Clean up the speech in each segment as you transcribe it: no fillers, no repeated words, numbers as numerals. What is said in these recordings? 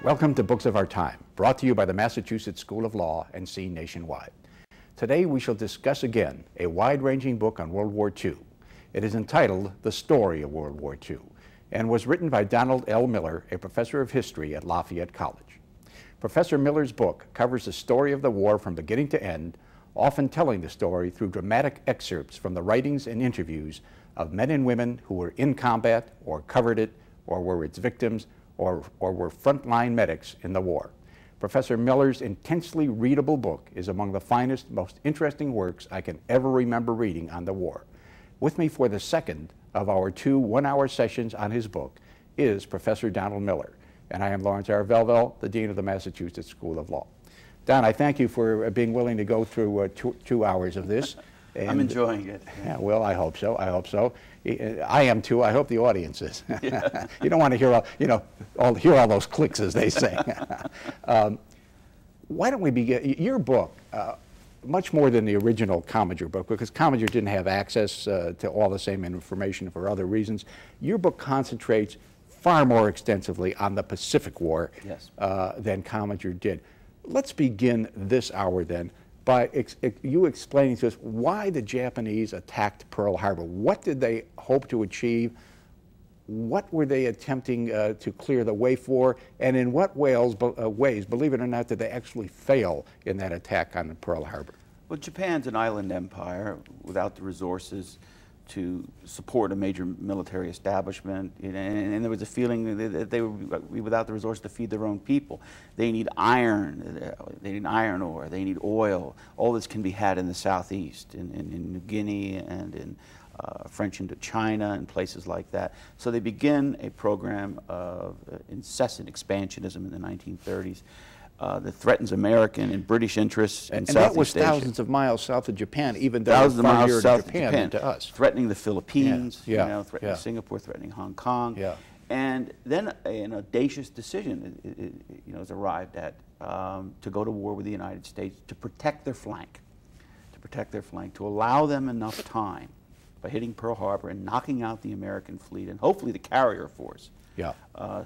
Welcome to Books of Our Time, brought to you by the Massachusetts School of Law and seen nationwide. Today we shall discuss again a wide-ranging book on World War II. It is entitled The Story of World War II and was written by Donald L. Miller, a professor of history at Lafayette College. Professor Miller's book covers the story of the war from beginning to end, often telling the story through dramatic excerpts from the writings and interviews of men and women who were in combat or covered it or were its victims or were frontline medics in the war. Professor Miller's intensely readable book is among the finest, most interesting works I can ever remember reading on the war. With me for the second of our two one-hour sessions on his book is Professor Donald Miller, and I am Lawrence R. Velvel, the Dean of the Massachusetts School of Law. Don, I thank you for being willing to go through two hours of this. And, I'm enjoying it. Yeah, well, I hope so. I hope so. I am too. I hope the audience is. Yeah. You don't want to hear hear all those clicks, as they say. Why don't we begin? Your book, much more than the original Commager book, because Commager didn't have access to all the same information for other reasons. Your book concentrates far more extensively on the Pacific War than Commager did. Let's begin this hour then by you explaining to us why the Japanese attacked Pearl Harbor. What did they hope to achieve? What were they attempting to clear the way for? And in what ways, believe it or not, did they actually fail in that attack on Pearl Harbor? Well, Japan's an island empire without the resources to support a major military establishment, and there was a feeling that they would be without the resources to feed their own people. They need iron, they need iron ore, they need oil. All this can be had in the southeast, in New Guinea and in French Indochina and places like that. So they begin a program of incessant expansionism in the 1930s. That threatens American and British interests in Southeast Asia. And that was thousands of miles south of Japan, even though it was far nearer to Japan than to us. Threatening the Philippines, threatening Singapore, threatening Hong Kong. Yeah. And then an audacious decision is arrived at to go to war with the United States to protect their flank, to allow them enough time by hitting Pearl Harbor and knocking out the American fleet and hopefully the carrier force.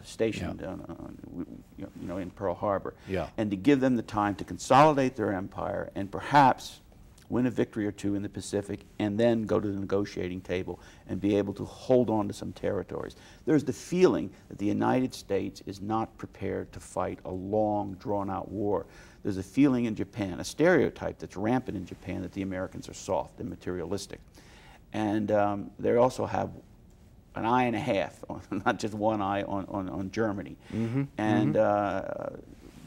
Stationed in Pearl Harbor, and to give them the time to consolidate their empire and perhaps win a victory or two in the Pacific and then go to the negotiating table and be able to hold on to some territories. There's the feeling that the United States is not prepared to fight a long, drawn-out war. There's a feeling in Japan, a stereotype that's rampant in Japan, that the Americans are soft and materialistic. And they also have an eye and a half, not just one eye on Germany. And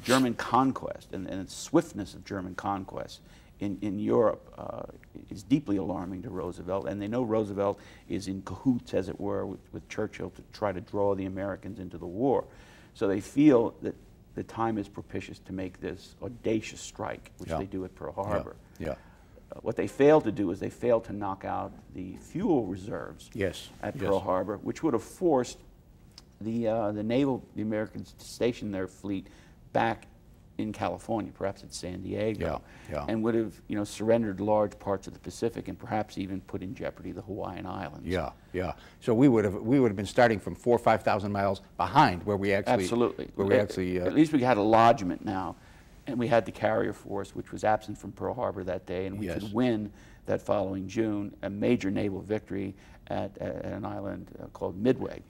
German conquest and the swiftness of German conquest in Europe is deeply alarming to Roosevelt. And they know Roosevelt is in cahoots, as it were, with Churchill to try to draw the Americans into the war. So they feel that the time is propitious to make this audacious strike, which they do at Pearl Harbor. What they failed to do is they failed to knock out the fuel reserves at Pearl Harbor, which would have forced the Americans to station their fleet back in California, perhaps at San Diego, and would have surrendered large parts of the Pacific and perhaps even put in jeopardy the Hawaiian Islands. So we would have been starting from 4,000 or 5,000 miles behind where we actually at least we had a lodgment now. And we had the carrier force, which was absent from Pearl Harbor that day, and we could win that following June a major naval victory at an island called Midway.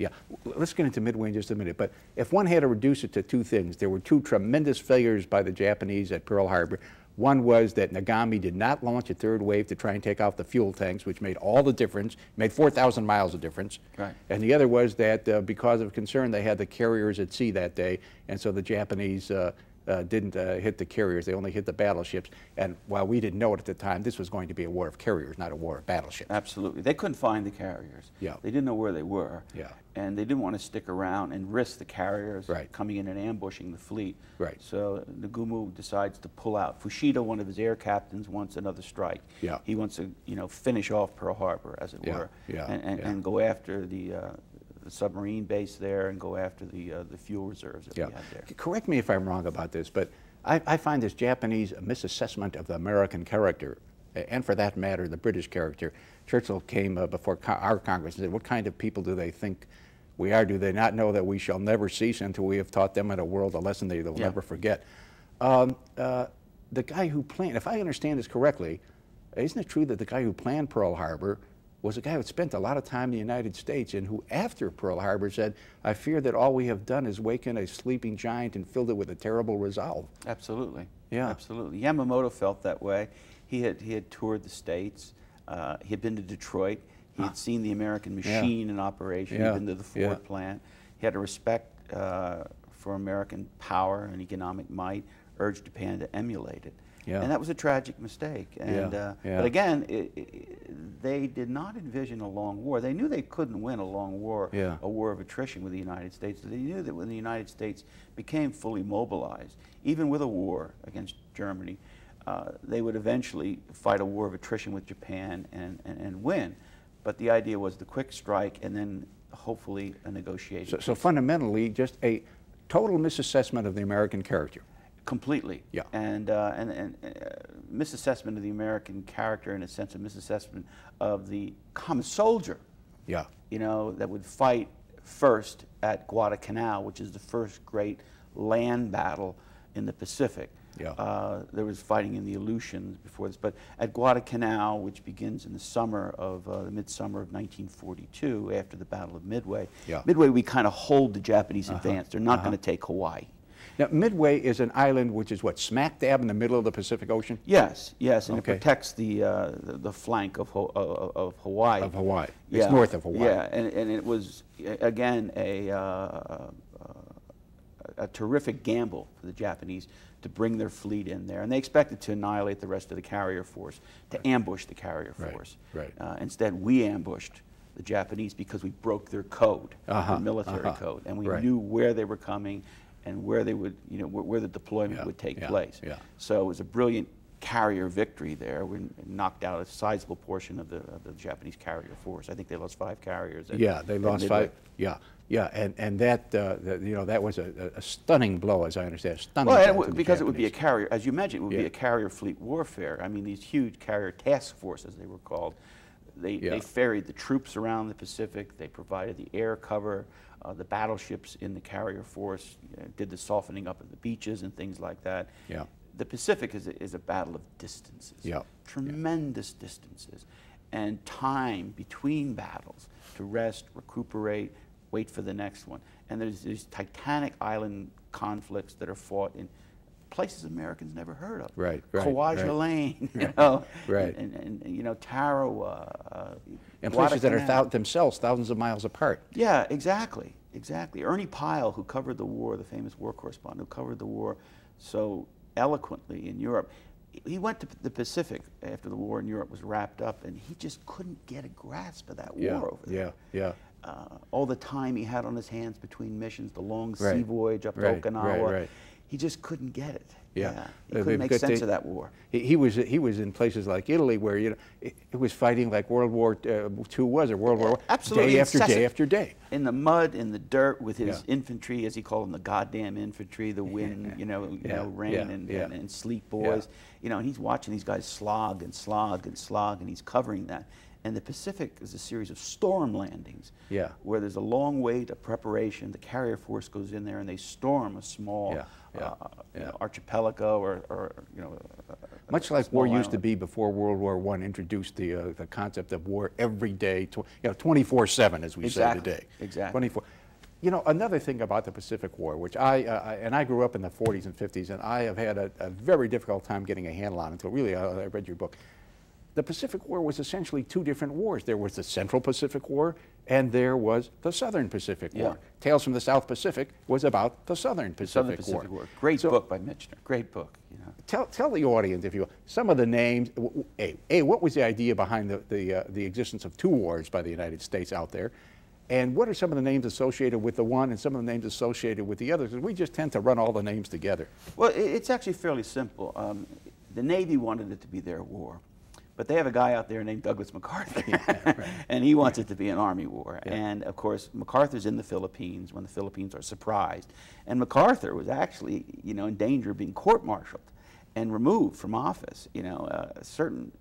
Let's get into Midway in just a minute. But if one had to reduce it to two things, there were two tremendous failures by the Japanese at Pearl Harbor. One was that Nagami did not launch a third wave to try and take out the fuel tanks, which made all the difference, made 4,000 miles of difference. And the other was that because of concern, they had the carriers at sea that day, and so the Japanese didn't hit the carriers. They only hit the battleships. And while we didn't know it at the time, this was going to be a war of carriers, not a war of battleships. Absolutely. They couldn't find the carriers. They didn't know where they were. And they didn't want to stick around and risk the carriers coming in and ambushing the fleet. So Nagumo decides to pull out. Fushida, one of his air captains, wants another strike. He wants to finish off Pearl Harbor, as it were, and go after the submarine base there and go after the fuel reserves that we had there. Correct me if I'm wrong about this, but I find this Japanese misassessment of the American character, and for that matter, the British character. Churchill came before our Congress and said, what kind of people do they think We are. Do they not know that we shall never cease until we have taught them in a world a lesson they will never forget? The guy who planned, if I understand this correctly, isn't it true that the guy who planned Pearl Harbor was a guy who had spent a lot of time in the United States and who, after Pearl Harbor, said, I fear that all we have done is waken a sleeping giant and filled it with a terrible resolve? Absolutely. Yeah. Absolutely. Yamamoto felt that way. He had toured the States. He had been to Detroit. He had seen the American machine in operation. He had been to the Ford plant. He had a respect for American power and economic might, urged Japan to emulate it. Yeah. And that was a tragic mistake. And, But again, they did not envision a long war. They knew they couldn't win a long war, a war of attrition with the United States. They knew that when the United States became fully mobilized, even with a war against Germany, they would eventually fight a war of attrition with Japan and win. But the idea was the quick strike and then hopefully a negotiation. So fundamentally, just a total misassessment of the American character. Completely. Yeah. And misassessment of the American character, in a sense, a misassessment of the common soldier. Yeah. You know, that would fight first at Guadalcanal, which is the first great land battle in the Pacific. Yeah. There was fighting in the Aleutians before this, but at Guadalcanal, which begins in the summer of the midsummer of 1942, after the Battle of Midway. Yeah. Midway, we kind of hold the Japanese advance. They're not going to take Hawaii. Now, Midway is an island which is what, smack dab in the middle of the Pacific Ocean? Yes, yes, and it protects the flank of Hawaii. Of Hawaii. It's north of Hawaii. Yeah, and it was again a terrific gamble for the Japanese to bring their fleet in there, and they expected to annihilate the rest of the carrier force, to ambush the carrier force. Right. Instead, we ambushed the Japanese because we broke their code, their military code, and we knew where they were coming and where they would, you know, where the deployment would take place. Yeah. So it was a brilliant carrier victory there. We knocked out a sizable portion of the Japanese carrier force. I think they lost 5 carriers. They lost 5. Yeah. Yeah, and that you know, that was a stunning blow, as I understand. Stunning. Well, because it would be a carrier, as you mentioned, it would be a carrier fleet warfare. I mean, these huge carrier task forces, they were called. They ferried the troops around the Pacific. They provided the air cover. The battleships in the carrier force did the softening up of the beaches and things like that. Yeah. The Pacific is a battle of distances. Yeah. Tremendous distances, and time between battles to rest, recuperate, wait for the next one. And there's these titanic island conflicts that are fought in places Americans never heard of. Right, right. Kwajalein, you know, and you know, Tarawa. And places that are themselves thousands of miles apart. Yeah, exactly, exactly. Ernie Pyle, who covered the war, the famous war correspondent, who covered the war so eloquently in Europe, he went to the Pacific after the war in Europe was wrapped up, and he just couldn't get a grasp of that war over there. Yeah, yeah. All the time he had on his hands between missions, the long sea voyage up to Okinawa. He just couldn't get it. Yeah, he couldn't make sense of that war. He was in places like Italy where, you know, it was fighting like World War II was, or World War I, absolutely day after day after day. In the mud, in the dirt, with his infantry, as he called them, the goddamn infantry, the wind, you know, rain and sleet boys. You know, and he's watching these guys slog and slog and slog, and he's covering that. And the Pacific is a series of storm landings, where there's a long wait of preparation. The carrier force goes in there and they storm a small you know, archipelago or you know, much like war used to be before World War I introduced the concept of war every day, you know, 24/7, as we say today. Exactly. 24. You know, another thing about the Pacific War, which I grew up in the 40s and 50s, and I have had a very difficult time getting a handle on until really I read your book. The Pacific War was essentially 2 different wars. There was the Central Pacific War, and there was the Southern Pacific War. Tales from the South Pacific was about the Southern Pacific War. Great book by Michener. Great book. You know. Tell the audience, if you will, some of the names. What was the idea behind the existence of 2 wars by the United States out there? And what are some of the names associated with the one and some of the names associated with the other? Because we just tend to run all the names together. Well, it's actually fairly simple. The Navy wanted it to be their war. But they have a guy out there named Douglas MacArthur, and he wants it to be an Army war. And of course, MacArthur's in the Philippines when the Philippines are surprised. And MacArthur was actually, you know, in danger of being court-martialed and removed from office. You know, certain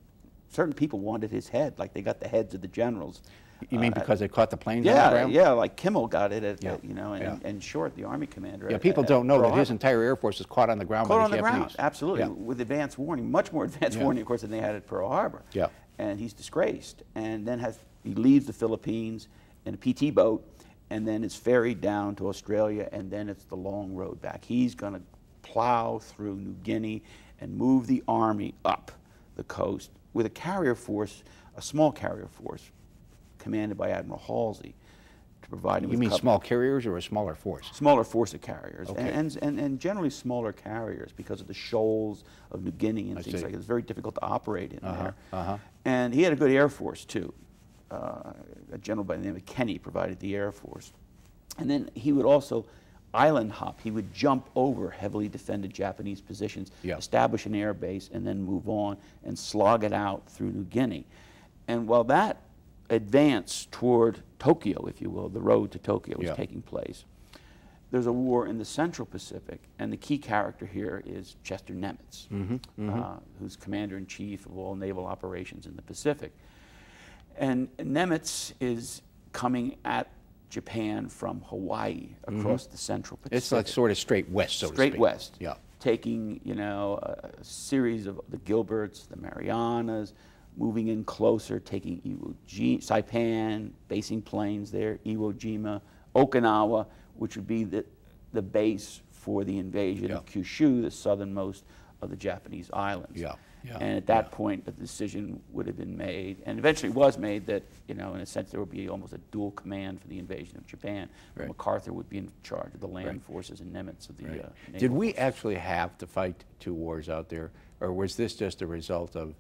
certain people wanted his head, like they got the heads of the generals. You mean because they caught the planes on the ground? Yeah, like Kimmel got it, and Short, the Army commander. Yeah, people don't know that his entire Air Force was caught on the ground by the Japanese. Ground, absolutely, with advance warning, much more advance warning, of course, than they had at Pearl Harbor. Yeah. And he's disgraced, and then he leaves the Philippines in a PT boat, and then it's ferried down to Australia, and then it's the long road back. He's going to plow through New Guinea and move the Army up the coast with a carrier force, a small carrier force, commanded by Admiral Halsey, to provide him with You mean small carriers or a smaller force? Smaller force of carriers, okay. and generally smaller carriers because of the shoals of New Guinea and things like that. It's very difficult to operate in there. And he had a good Air Force, too. A general by the name of Kenny provided the Air Force. And then he would also island hop. He would jump over heavily defended Japanese positions, establish an air base, and then move on and slog it out through New Guinea. And while that advance toward Tokyo, if you will, the road to Tokyo was taking place, there's a war in the Central Pacific, and the key character here is Chester Nimitz, who's commander-in-chief of all naval operations in the Pacific. And Nimitz is coming at Japan from Hawaii across the Central Pacific. It's like sort of straight west, so to speak. Straight west. Yeah. Taking, a series of the Gilberts, the Marianas, moving in closer, taking Saipan, basing planes there, Iwo Jima, Okinawa, which would be the base for the invasion of Kyushu, the southernmost of the Japanese islands. And at that point, a decision would have been made, and eventually was made, that, in a sense, there would be almost a dual command for the invasion of Japan. MacArthur would be in charge of the land forces and Nimitz of the naval Did we forces. actually have to fight 2 wars out there, or was this just a result of,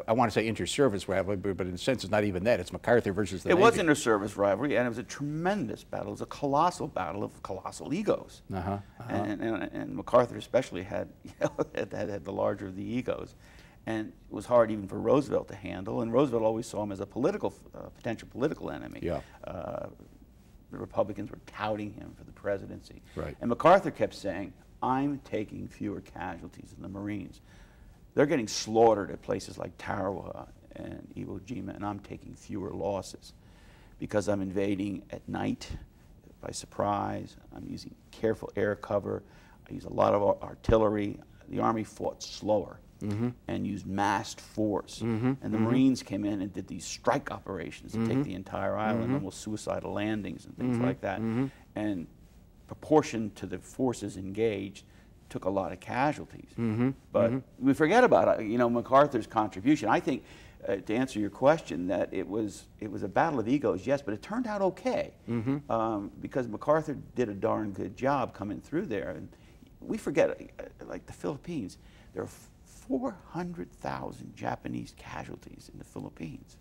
I want to say inter-service rivalry, but in a sense it's not even that. It's MacArthur versus the Navy. It was inter-service rivalry, and it was a tremendous battle. It was a colossal battle of colossal egos. And MacArthur especially had, had the larger of the egos. And it was hard even for Roosevelt to handle, and Roosevelt always saw him as a potential political enemy. The Republicans were touting him for the presidency. And MacArthur kept saying, I'm taking fewer casualties than the Marines. They're getting slaughtered at places like Tarawa and Iwo Jima, and I'm taking fewer losses because I'm invading at night by surprise. I'm using careful air cover. I use a lot of artillery. The Army fought slower and used massed force. And the Marines came in and did these strike operations to take the entire island, almost suicidal landings and things like that. And proportion to the forces engaged, took a lot of casualties. But we forget about MacArthur's contribution. I think, to answer your question, that it was a battle of egos, yes, but it turned out okay, because MacArthur did a darn good job coming through there. And we forget, like the Philippines, there are 400,000 Japanese casualties in the Philippines.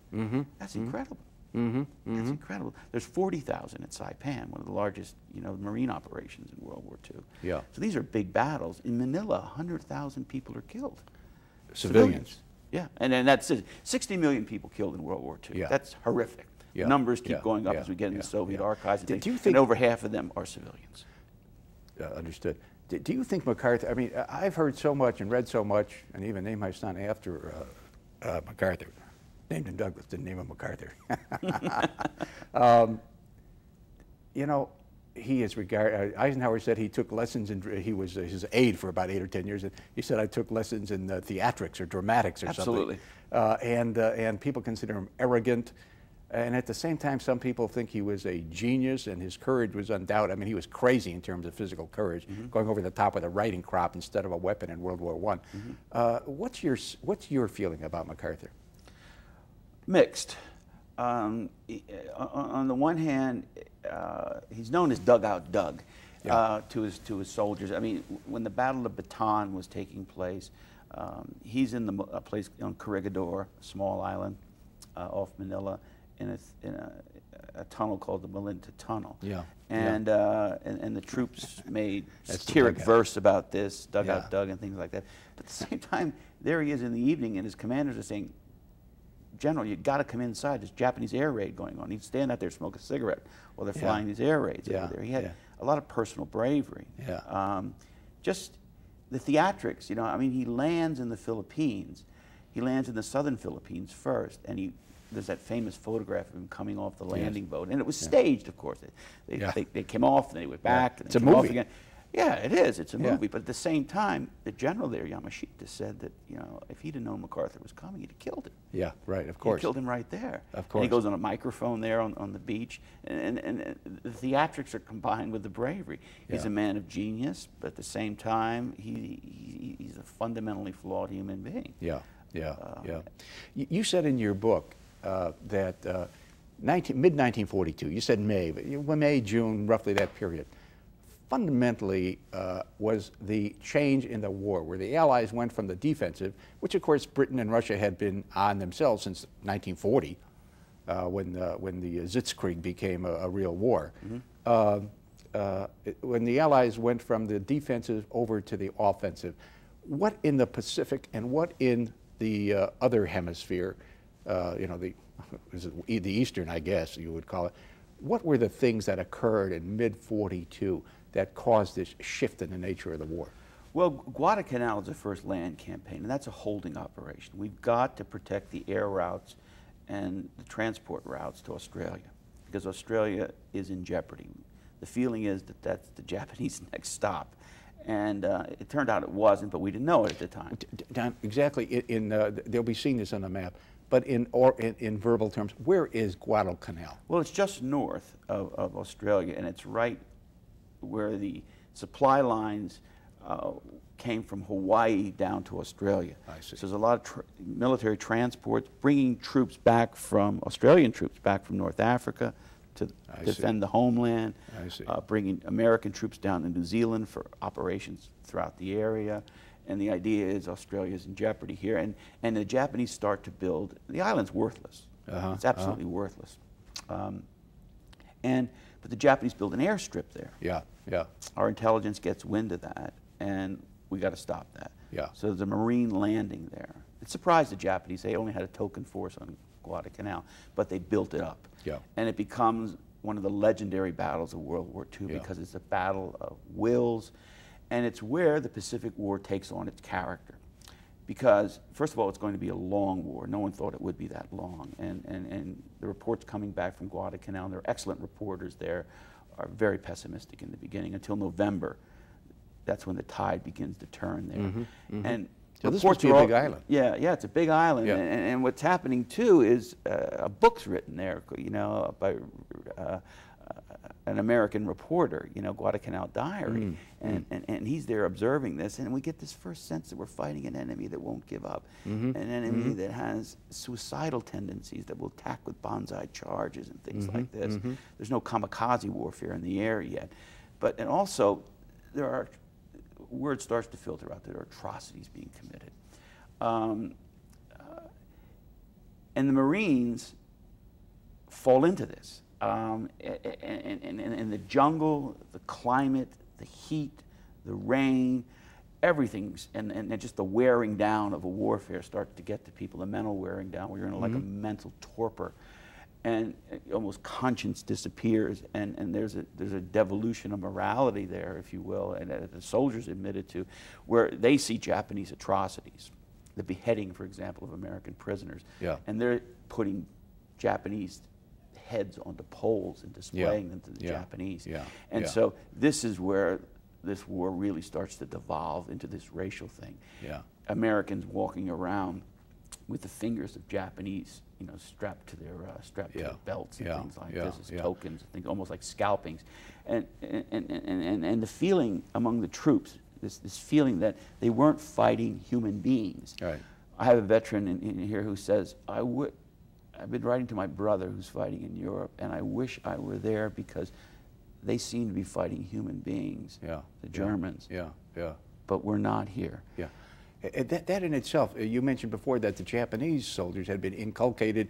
That's incredible. That's incredible. There's 40,000 at Saipan, one of the largest, marine operations in World War II. So these are big battles. In Manila, 100,000 people are killed. Civilians. Yeah, and that's it. 60 million people killed in World War II. That's horrific. Numbers keep going up as we get into Soviet archives and things, and over half of them are civilians. Understood. Do you think MacArthur, I mean, I've heard so much and read so much, and even named my son after MacArthur. Named him Douglas, didn't name him MacArthur. He is regarded, Eisenhower said he took lessons in, he was his aide for about 8 or 10 years, and he said, I took lessons in theatrics or dramatics or something. And people consider him arrogant, and at the same time, some people think he was a genius, and his courage was undoubted. I mean, he was crazy in terms of physical courage, going over the top with a riding crop instead of a weapon in World War I. What's your feeling about MacArthur? Mixed. On the one hand, he's known as Dugout Doug to his soldiers. I mean, when the Battle of Bataan was taking place, he's in a place on Corregidor, a small island off Manila, in a tunnel called the Malinta Tunnel. And the troops made satiric verse about this, Dugout Doug and things like that. But at the same time, there he is in the evening, and his commanders are saying, General, you got to come inside. There's Japanese air raid going on. He'd stand out there, smoke a cigarette while they're flying these air raids over there. He had a lot of personal bravery. Just the theatrics, I mean, he lands in the Philippines. He lands in the southern Philippines first, and there's that famous photograph of him coming off the landing boat, and it was staged, of course. They came off, and they went back, and it's they a came off movie. again. Yeah, it is. It's a movie. But at the same time, the general there, Yamashita, said that, you know, if he'd have known MacArthur was coming, he'd have killed him. Yeah, right, of course. He killed him right there. Of course. And he goes on a microphone there on the beach, and the theatrics are combined with the bravery. He's a man of genius, but at the same time, he's a fundamentally flawed human being. Yeah, yeah, yeah. You said in your book that mid-1942, you said May, but May, June, roughly that period, fundamentally was the change in the war, where the Allies went from the defensive, which of course Britain and Russia had been on themselves since 1940, when the Sitzkrieg became a real war. When the Allies went from the defensive over to the offensive, what in the Pacific and what in the other hemisphere, you know, the Eastern, I guess you would call it, what were the things that occurred in mid-42 that caused this shift in the nature of the war? Well, Guadalcanal is the first land campaign, and that's a holding operation. We've got to protect the air routes and the transport routes to Australia, because Australia is in jeopardy. The feeling is that that's the Japanese next stop. And it turned out it wasn't, but we didn't know it at the time. Don, exactly. They'll be seeing this on the map. But in verbal terms, where is Guadalcanal? Well, it's just north of Australia, and it's right where the supply lines came from Hawaii down to Australia. I see. So there's a lot of military transports bringing troops back from, Australian troops back from North Africa to defend the homeland, bringing American troops down to New Zealand for operations throughout the area. And the idea is Australia is in jeopardy here, and the Japanese start to build. The island's worthless. It's absolutely worthless. But the Japanese build an airstrip there. Yeah, yeah. Our intelligence gets wind of that, and we got to stop that. Yeah. So there's a Marine landing there. It surprised the Japanese. They only had a token force on Guadalcanal, but they built it up. Yeah. And it becomes one of the legendary battles of World War II because it's a battle of wills. And it's where the Pacific War takes on its character. Because, first of all, it's going to be a long war. No one thought it would be that long. And the reports coming back from Guadalcanal, and there are excellent reporters there, are very pessimistic in the beginning until November. That's when the tide begins to turn there. And so this must be a big island. Yeah, it's a big island. Yeah. And what's happening, too, is a book's written there, you know, by an American reporter, you know, Guadalcanal Diary, and he's there observing this, and we get this first sense that we're fighting an enemy that won't give up, an enemy that has suicidal tendencies, that will attack with banzai charges and things like this. There's no kamikaze warfare in the air yet, and also there are, word starts to filter out, there are atrocities being committed. And the Marines fall into this. And the jungle, the climate, the heat, the rain, everything's, and just the wearing down of a warfare starts to get to people, the mental wearing down, where you're in like a mental torpor, and almost conscience disappears, and there's a devolution of morality there, if you will, and the soldiers admitted to, where they see Japanese atrocities, the beheading, for example, of American prisoners, and they're putting Japanese heads onto poles and displaying them to the Japanese. And so this is where this war really starts to devolve into this racial thing. Americans walking around with the fingers of Japanese, you know, strapped to their belts and things like this as tokens, I think almost like scalpings. And the feeling among the troops, this feeling that they weren't fighting human beings. I have a veteran in here who says, I've been writing to my brother who's fighting in Europe, and I wish I were there because they seem to be fighting human beings, the Germans. But we're not here. That in itself, you mentioned before that the Japanese soldiers had been inculcated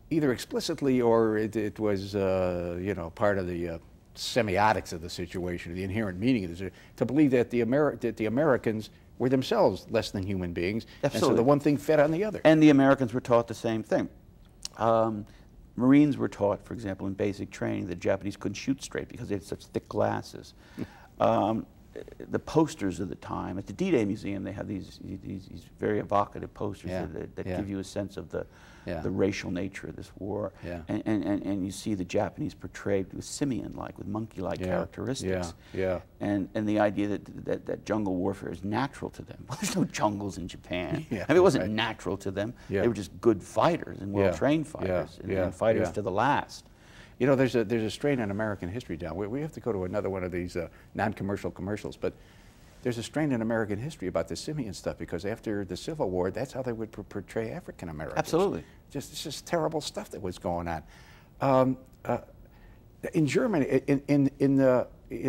either explicitly or it was, you know, part of the semiotics of the situation, the inherent meaning of this, to believe that the Americans were themselves less than human beings. Absolutely. And so the one thing fed on the other. And the Americans were taught the same thing. Marines were taught, for example, in basic training, that Japanese couldn't shoot straight because they had such thick glasses. the posters of the time. At the D-Day Museum, they have these very evocative posters that give you a sense of the racial nature of this war. And you see the Japanese portrayed with simian-like, with monkey-like characteristics. And the idea that jungle warfare is natural to them. Well, there's no jungles in Japan. I mean, it wasn't natural to them. They were just good fighters and well-trained fighters and fighters to the last. You know, there's a strain in American history now. We have to go to another one of these non-commercial commercials, but there's a strain in American history about the simian stuff, because after the Civil War, that's how they would portray African Americans. Absolutely. It's just terrible stuff that was going on. In Germany, in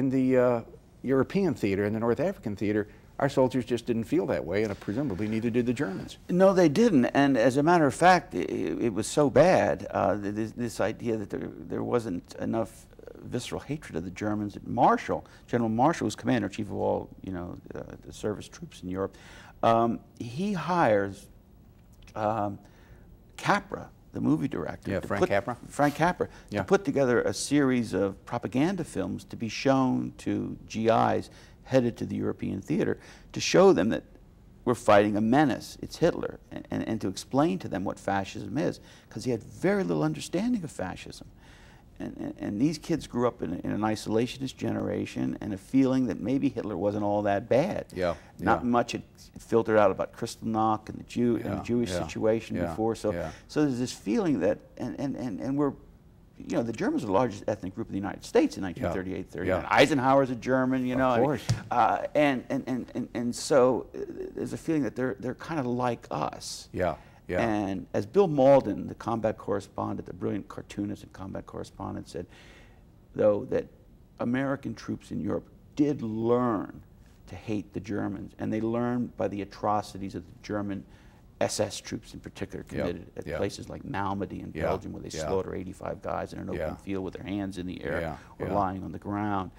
the European theater, in the North African theater, our soldiers just didn't feel that way, and presumably neither did the Germans. No, they didn't. And as a matter of fact, it was so bad, this idea that there wasn't enough visceral hatred of the Germans. That General Marshall, was commander-in-chief of all, the service troops in Europe, he hires Capra, the movie director, Frank Capra, to put together a series of propaganda films to be shown to GIs headed to the European theater, to show them that we're fighting a menace, it's Hitler, and to explain to them what fascism is, because he had very little understanding of fascism. And these kids grew up in an isolationist generation and a feeling that maybe Hitler wasn't all that bad. Not much had filtered out about Kristallnacht and the Jewish situation before. So there's this feeling that, and we're, the Germans were the largest ethnic group in the United States in 1938-39. Eisenhower's a German, Of course. And so there's a feeling that they're kind of like us. And as Bill Malden, the combat correspondent, the brilliant cartoonist and combat correspondent, said, though, that American troops in Europe did learn to hate the Germans, and they learned by the atrocities of the German SS troops in particular committed at places like Malmedy in Belgium, where they slaughter 85 guys in an open field with their hands in the air or lying on the ground.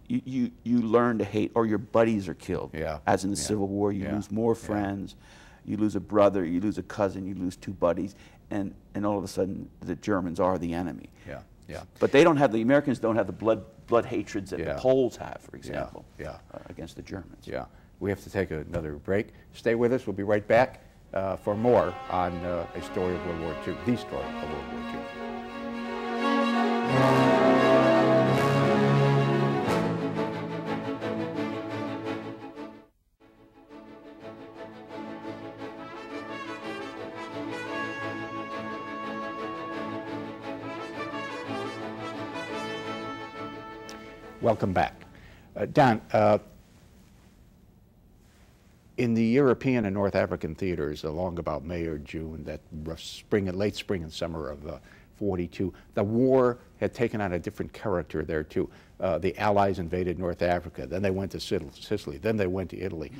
You learn to hate, or your buddies are killed. As in the Civil War, you lose more friends. You lose a brother, you lose a cousin, you lose two buddies, and all of a sudden the Germans are the enemy. But they don't have, the Americans don't have the blood hatreds that the Poles have, for example, against the Germans. We have to take another break. Stay with us. We'll be right back for more on a story of World War II, the story of World War II. Welcome back. Don, in the European and North African theaters along about May or June, that late spring and summer of '42, the war had taken on a different character there too. The Allies invaded North Africa, then they went to Sicily, then they went to Italy.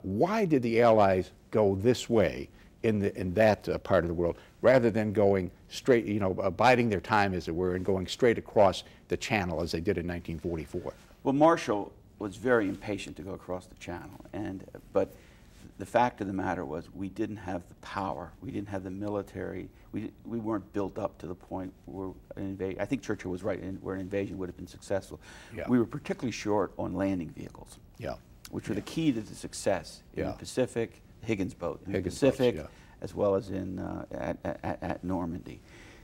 Why did the Allies go this way in that part of the world, rather than going straight, biding their time, as it were, and going straight across the Channel as they did in 1944? Well, Marshall was very impatient to go across the Channel, but the fact of the matter was we didn't have the power, we didn't have the military, we weren't built up to the point where an invasion, I think Churchill was right, where an invasion would have been successful. We were particularly short on landing vehicles, which were the key to the success in the Pacific, Higgins boat in the Pacific, as well as at Normandy.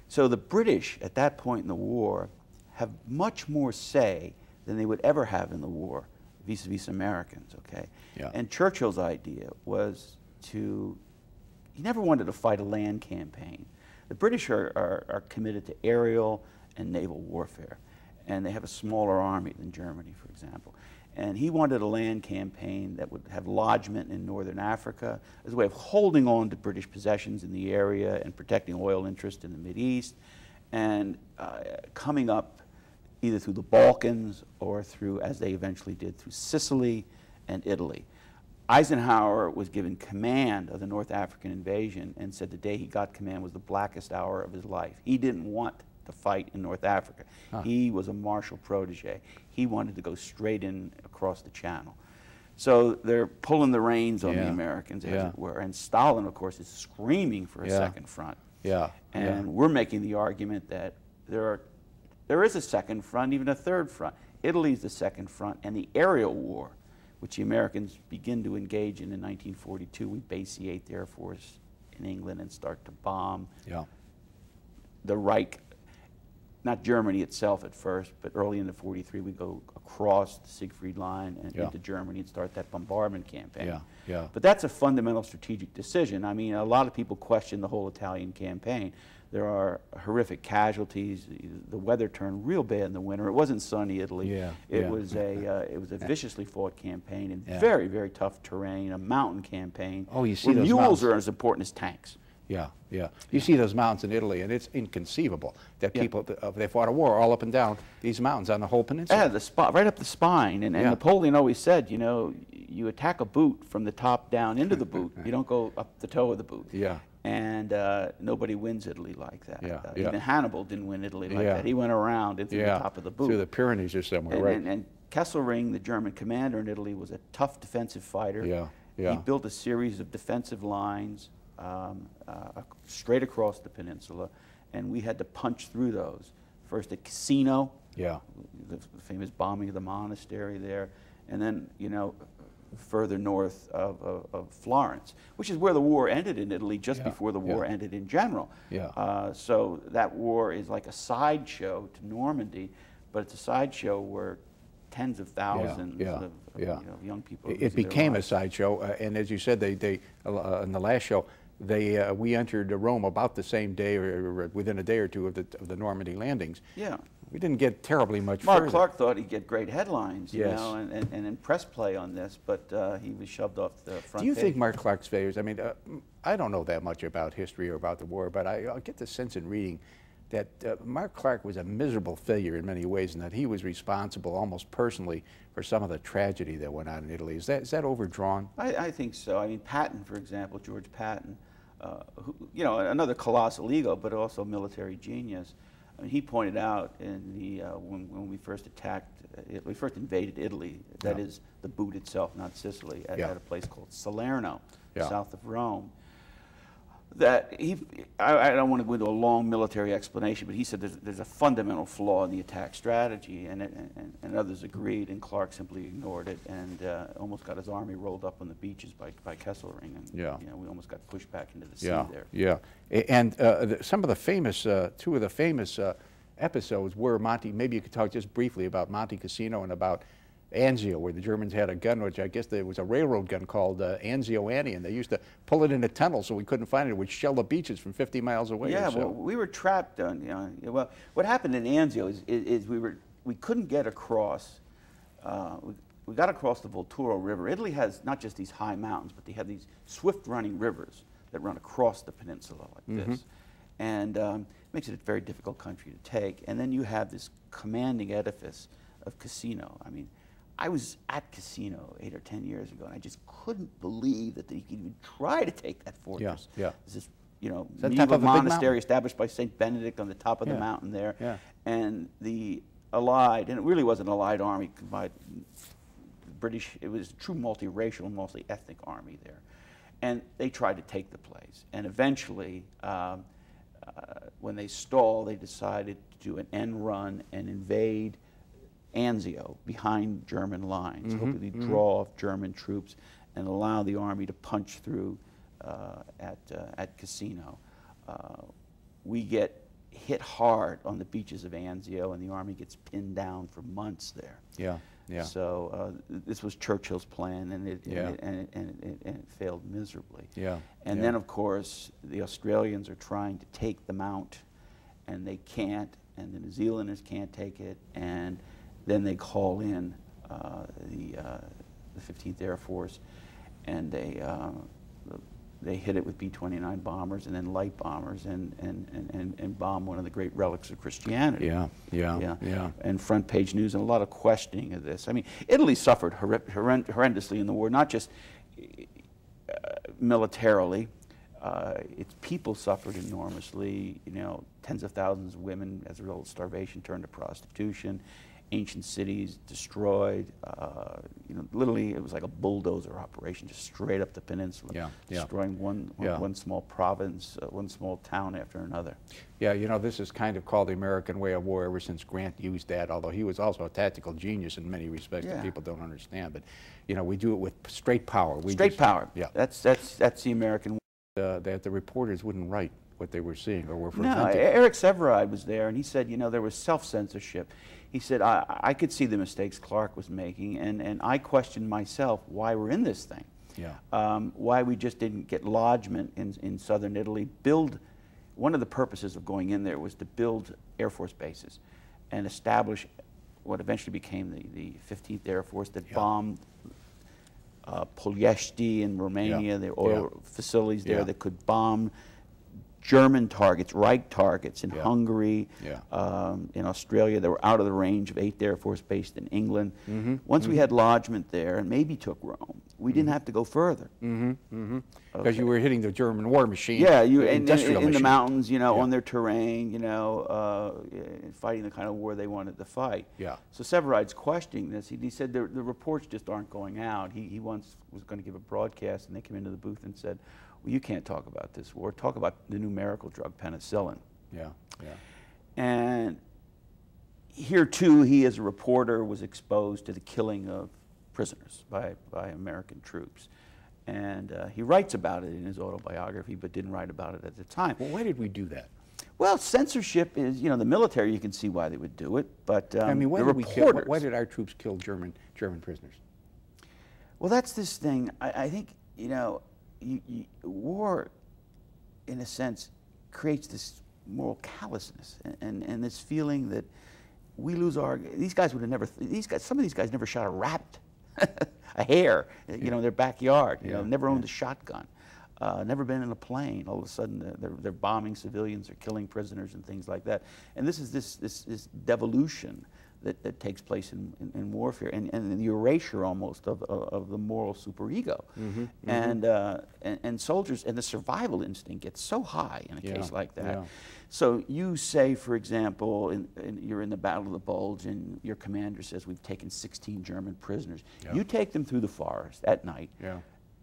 So the British at that point in the war have much more say than they would ever have in the war vis-a-vis Americans, okay? And Churchill's idea was he never wanted to fight a land campaign. The British are committed to aerial and naval warfare, and they have a smaller army than Germany, for example. And he wanted a land campaign that would have lodgment in northern Africa as a way of holding on to British possessions in the area and protecting oil interest in the Mideast, and coming up either through the Balkans or through, as they eventually did, through Sicily and Italy. Eisenhower was given command of the North African invasion and said the day he got command was the blackest hour of his life. He didn't want to fight in North Africa. He was a Marshall protege. He wanted to go straight in across the Channel. So they're pulling the reins on the Americans, as it were. And Stalin, of course, is screaming for a second front. And we're making the argument that there is a second front, even a third front. Italy's the second front, and the aerial war, which the Americans begin to engage in 1942. We basiate the Air Force in England and start to bomb the Reich, not Germany itself at first, but early into 43 we go across the Siegfried Line and into Germany and start that bombardment campaign. But that's a fundamental strategic decision. I mean, a lot of people question the whole Italian campaign. There are horrific casualties. The weather turned real bad in the winter. It wasn't sunny Italy. It was a viciously fought campaign in very, very tough terrain, a mountain campaign. Oh, you see where those mules mountains are as important as tanks. You see those mountains in Italy, and it's inconceivable that people, they fought a war all up and down these mountains on the whole peninsula. Yeah, right up the spine. And Napoleon always said, you know, you attack a boot from the top down into the boot. You don't go up the toe of the boot. And nobody wins Italy like that. Even Hannibal didn't win Italy like that. He went around into the top of the boot. Through the Pyrenees or somewhere, and Kesselring, the German commander in Italy, was a tough defensive fighter. He built a series of defensive lines straight across the peninsula, and we had to punch through those. First at Cassino, the famous bombing of the monastery there, and then, you know, further north of Florence, which is where the war ended in Italy just before the war ended in general. So that war is like a sideshow to Normandy, but it's a sideshow where tens of thousands of you know, young people. It became a sideshow, and as you said, they in the last show, we entered Rome about the same day or within a day or two of the Normandy landings. We didn't get terribly much further. Mark Clark thought he'd get great headlines, you know, and press play on this, but he was shoved off the front Do you page. think Mark Clark's failures, I mean, I don't know that much about history or about the war, but I get the sense in reading that Mark Clark was a miserable failure in many ways, and that he was responsible almost personally for some of the tragedy that went on in Italy. Is that overdrawn? I think so. I mean, Patton, for example, George Patton, who, you know, another colossal ego, but also military genius. I mean, he pointed out in the when we first attacked, we first invaded Italy. That is the boot itself, not Sicily, at a place called Salerno, south of Rome. That I don't want to go into a long military explanation, but he said there's a fundamental flaw in the attack strategy, and others agreed, and Clark simply ignored it, and almost got his army rolled up on the beaches by Kesselring, and you know, we almost got pushed back into the sea there. And some of the famous, two of the famous episodes were Monte. Maybe you could talk just briefly about Monte Cassino and about Anzio, where the Germans had a gun, which I guess there was a railroad gun called Anzio Annie, and they used to pull it in a tunnel so we couldn't find it. It would shell the beaches from 50 miles away. Well, we were trapped on, you know, well, what happened in Anzio is we couldn't get across, we got across the Volturno River. Italy has not just these high mountains, but they have these swift-running rivers that run across the peninsula like this. And it makes it a very difficult country to take. And then you have this commanding edifice of Cassino. I mean, I was at Cassino 8 or 10 years ago, and I just couldn't believe that they could even try to take that fortress. It's this, you know, medieval monastery established by St. Benedict on the top of the mountain there. And the Allied, and it really was an Allied army, combined British, it was a true multiracial, mostly ethnic army there. And they tried to take the place. And eventually, when they stalled, they decided to do an end run and invade Anzio behind German lines, hopefully draw off German troops and allow the army to punch through at Cassino. We get hit hard on the beaches of Anzio, and the army gets pinned down for months there. So this was Churchill's plan, and it failed miserably. And then, of course, the Australians are trying to take the Mount, and they can't, and the New Zealanders can't take it, and then they call in the 15th Air Force, and they hit it with B-29 bombers and then light bombers, and bomb one of the great relics of Christianity. And front page news and a lot of questioning of this. I mean, Italy suffered horrendously in the war, not just militarily. Its people suffered enormously. You know, tens of thousands of women, as a result of starvation, turned to prostitution. ancient cities destroyed. You know, literally, it was like a bulldozer operation, just straight up the peninsula, destroying one small province, one small town after another. Yeah, you know, this is kind of called the American way of war ever since Grant used that, although he was also a tactical genius in many respects that people don't understand. But, you know, we do it with straight power. Straight power. Yeah. That's the American way. That the reporters wouldn't write what they were seeing or were preventing. No, Eric Severide was there, and he said, you know, there was self-censorship. He said, I could see the mistakes Clark was making, and I questioned myself why we're in this thing. Yeah. Why we just didn't get lodgment in southern Italy, one of the purposes of going in there was to build Air Force bases and establish what eventually became the 15th Air Force that bombed Ploiești in Romania, the oil facilities there that could bomb German targets, Reich targets in Hungary, in Australia. They were out of the range of 8th Air Force based in England. Once we had lodgment there and maybe took Rome, we didn't have to go further. Because you were hitting the German war machine. Yeah, in the mountains, you know, on their terrain, you know, fighting the kind of war they wanted to fight. Yeah. So Severide's questioning this. He said the reports just aren't going out. He once was going to give a broadcast, and they came into the booth and said, well, you can't talk about this war. Talk about the new miracle drug, penicillin. Yeah, yeah. And here, too, he, as a reporter, was exposed to the killing of prisoners by American troops. And he writes about it in his autobiography, but didn't write about it at the time. Well, why did we do that? Well, censorship is, you know, the military, you can see why they would do it, but I mean, why did our troops kill German prisoners? Well, that's this thing. I think, you know, war, in a sense, creates this moral callousness and this feeling that we lose these guys would have never, some of these guys never shot a rabbit, a hare, you know, in their backyard, you know, never owned a shotgun, never been in a plane. All of a sudden, they're bombing civilians or killing prisoners and things like that. And this is this devolution that takes place in warfare, and the erasure almost of the moral superego. And soldiers, and the survival instinct gets so high in a case like that. So you say, for example, you're in the Battle of the Bulge, and your commander says, we've taken 16 German prisoners. You take them through the forest at night,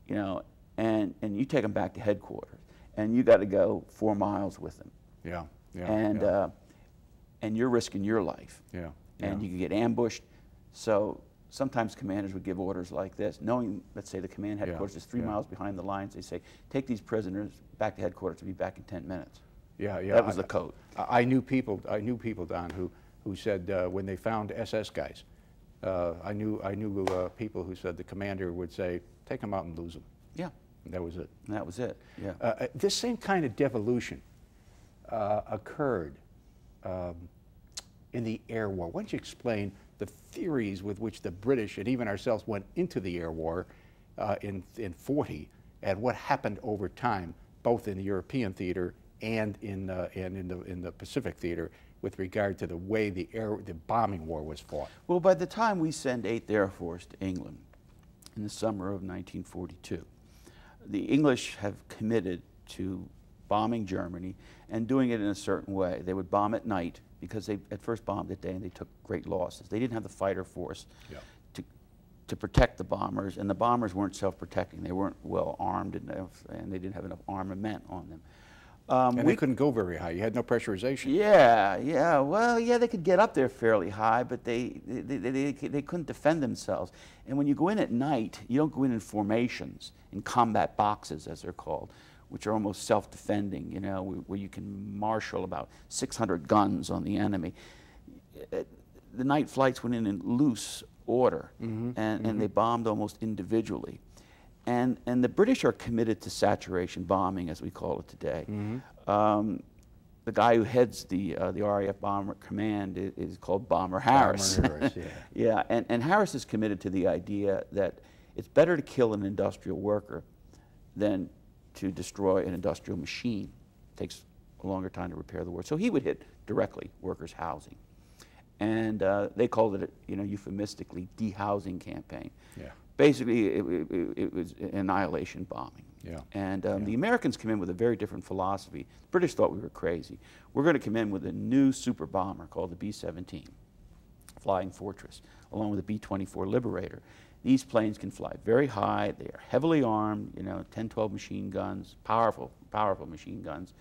you know, and you take them back to headquarters, and you got to go 4 miles with them. And you're risking your life. And you could get ambushed. So sometimes commanders would give orders like this, knowing, let's say, the command headquarters is 3 miles behind the lines. They say, take these prisoners back to headquarters to be back in 10 minutes. That was the code. I knew people, Don, who said when they found SS guys, I knew people who said the commander would say, take them out and lose them. And that was it. And that was it. This same kind of devolution occurred in the air war. Why don't you explain the theories with which the British and even ourselves went into the air war in 40, and what happened over time, both in the European theater and in the Pacific theater, with regard to the way the bombing war was fought? Well, by the time we send 8th Air Force to England in the summer of 1942, the English have committed to bombing Germany and doing it in a certain way. They would bomb at night, because they at first bombed at day and they took great losses. They didn't have the fighter force to protect the bombers, and the bombers weren't self-protecting. They weren't well armed enough, and they didn't have enough armament on them. And they couldn't go very high. You had no pressurization. Well, they could get up there fairly high, but they couldn't defend themselves. And when you go in at night, you don't go in formations, in combat boxes, as they're called, which are almost self-defending, you know, where you can marshal about 600 guns on the enemy. The night flights went in loose order, and they bombed almost individually. And the British are committed to saturation bombing, as we call it today. The guy who heads the RAF Bomber Command is called Bomber Harris. And Harris is committed to the idea that it's better to kill an industrial worker than to destroy an industrial machine. It takes a longer time to repair the war. So he would hit directly workers' housing. And they called it, you know, euphemistically, dehousing campaign. Basically, it was annihilation bombing. And the Americans come in with a very different philosophy. The British thought we were crazy. We're going to come in with a new super bomber called the B-17. Flying Fortress, along with the B-24 Liberator. These planes can fly very high. They are heavily armed, you know, 10, 12 machine guns, powerful machine guns.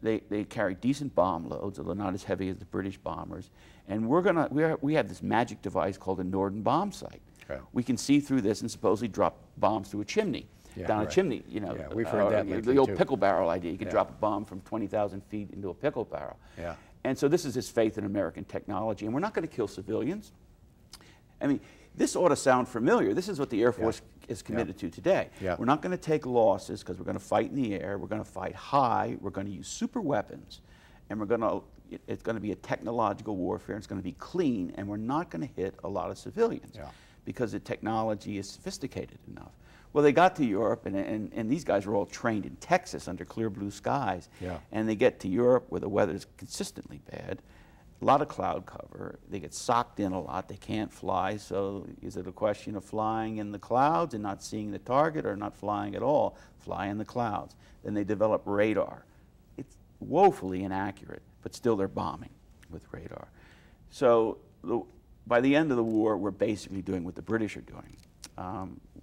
They carry decent bomb loads, although not as heavy as the British bombers. And we have this magic device called a Norden bomb sight. Okay. We can see through this and supposedly drop bombs through a chimney, down a chimney. You know, we've heard that lately, the old too. pickle barrel idea. You could drop a bomb from 20,000 feet into a pickle barrel. Yeah. And so this is his faith in American technology. And we're not going to kill civilians. I mean, this ought to sound familiar. This is what the Air Force is committed to today. Yeah. We're not going to take losses because we're going to fight in the air. We're going to fight high. We're going to use super weapons. And it's going to be a technological warfare. It's going to be clean. And we're not going to hit a lot of civilians because the technology is sophisticated enough. Well, they got to Europe, and these guys were all trained in Texas under clear blue skies. Yeah. And they get to Europe where the weather is consistently bad. A lot of cloud cover. They get socked in a lot. They can't fly. So is it a question of flying in the clouds and not seeing the target, or not flying at all? Fly in the clouds. Then they develop radar. It's woefully inaccurate, but still they're bombing with radar. So by the end of the war, we're basically doing what the British are doing.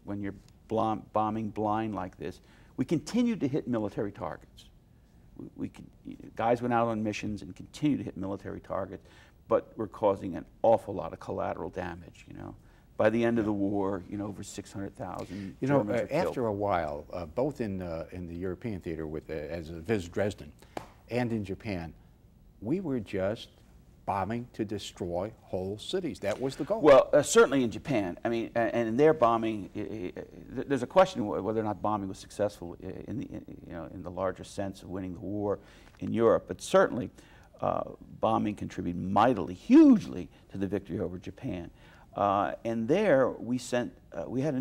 When you're bombing blind like this, we continued to hit military targets. Guys went out on missions and continued to hit military targets, but we're causing an awful lot of collateral damage, you know. By the end of the war, you know, over 600,000 Germans were killed. After a while, both in the European theater as Viz Dresden and in Japan, we were just bombing to destroy whole cities. That was the goal. Well, certainly in Japan. I mean, and in their bombing, there's a question whether or not bombing was successful in the larger sense of winning the war in Europe. But certainly, bombing contributed mightily, hugely to the victory over Japan. And there we sent, we had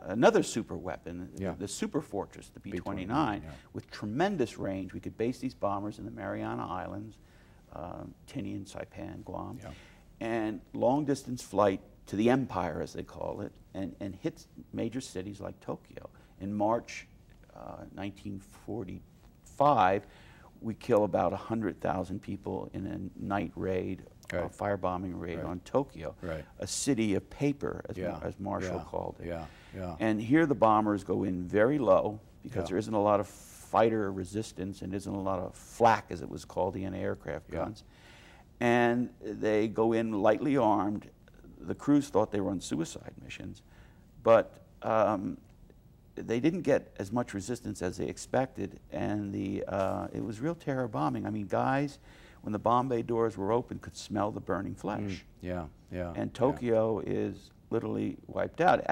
another super weapon, the super fortress, the B-29, with tremendous range. We could base these bombers in the Mariana Islands, Tinian, Saipan, Guam, and long-distance flight to the empire, as they call it, and hit major cities like Tokyo. In March 1945, we kill about 100,000 people in a night raid, a firebombing raid on Tokyo, a city of paper, as Marshall called it. And here the bombers go in very low because there isn't a lot of fighter resistance and isn't a lot of flak, as it was called, the anti-aircraft guns. And they go in lightly armed. The crews thought they were on suicide missions, but they didn't get as much resistance as they expected, and it was real terror bombing. I mean, guys, when the bomb bay doors were open, could smell the burning flesh. And Tokyo is literally wiped out.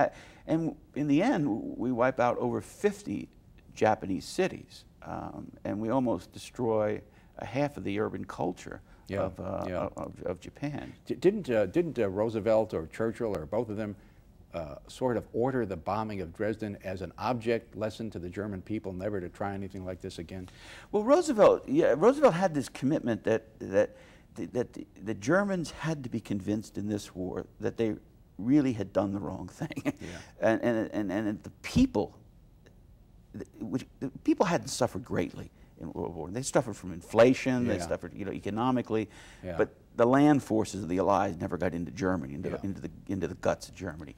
And in the end, we wipe out over 50 Japanese cities, and we almost destroy half of the urban culture of Japan. Didn't Roosevelt or Churchill or both of them sort of order the bombing of Dresden as an object lesson to the German people, never to try anything like this again? Well, Roosevelt had this commitment that the Germans had to be convinced in this war that they really had done the wrong thing, and the people. The people hadn't suffered greatly in World War. They suffered from inflation. They suffered, you know, economically. But the land forces of the Allies never got into Germany, into the guts of Germany.